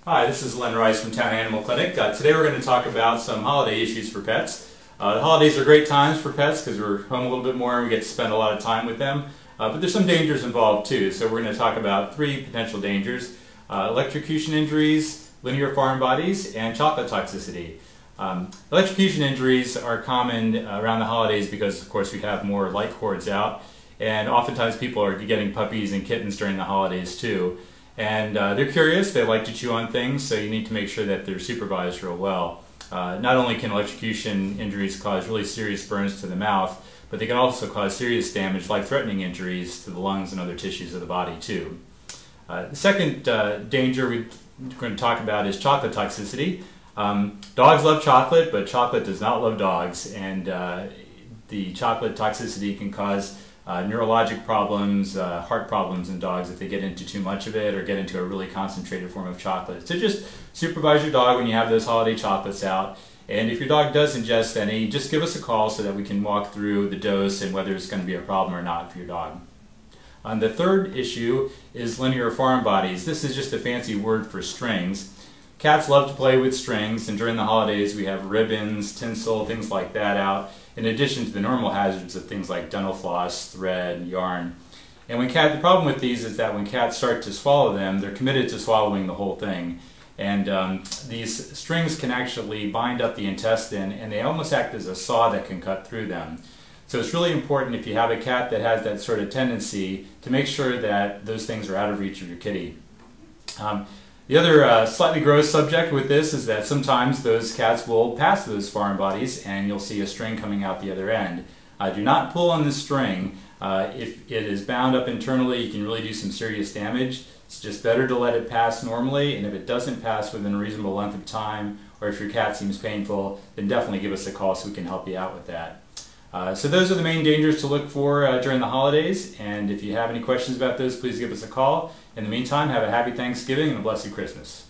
Hi, this is Len Rice from Town Animal Clinic. Today we're going to talk about some holiday issues for pets. The holidays are great times for pets because we're home a little bit more and we get to spend a lot of time with them. But there's some dangers involved too, so we're going to talk about three potential dangers: electrocution injuries, linear foreign bodies, and chocolate toxicity. Electrocution injuries are common around the holidays because, of course, we have more light cords out, and oftentimes people are getting puppies and kittens during the holidays too. And they're curious, they like to chew on things, so you need to make sure that they're supervised real well. Not only can electrocution injuries cause really serious burns to the mouth, but they can also cause serious damage, life-threatening injuries to the lungs and other tissues of the body too. The second danger we're going to talk about is chocolate toxicity. Dogs love chocolate, but chocolate does not love dogs, and the chocolate toxicity can cause neurologic problems, heart problems in dogs if they get into too much of it or get into a really concentrated form of chocolate. So just supervise your dog when you have those holiday chocolates out. And if your dog does ingest any, just give us a call so that we can walk through the dose and whether it's going to be a problem or not for your dog. The third issue is linear foreign bodies. This is just a fancy word for strings. Cats love to play with strings, and during the holidays we have ribbons, tinsel, things like that out, in addition to the normal hazards of things like dental floss, thread, yarn. And the problem with these is that when cats start to swallow them, they're committed to swallowing the whole thing. And these strings can actually bind up the intestine, and they almost act as a saw that can cut through them. So it's really important, if you have a cat that has that sort of tendency, to make sure that those things are out of reach of your kitty. The other slightly gross subject with this is that sometimes those cats will pass those foreign bodies and you'll see a string coming out the other end. Do not pull on the string. If it is bound up internally, you can really do some serious damage. It's just better to let it pass normally, and if it doesn't pass within a reasonable length of time, or if your cat seems painful, then definitely give us a call so we can help you out with that. So those are the main dangers to look for during the holidays, and if you have any questions about those, please give us a call. In the meantime, have a happy Thanksgiving and a blessed Christmas.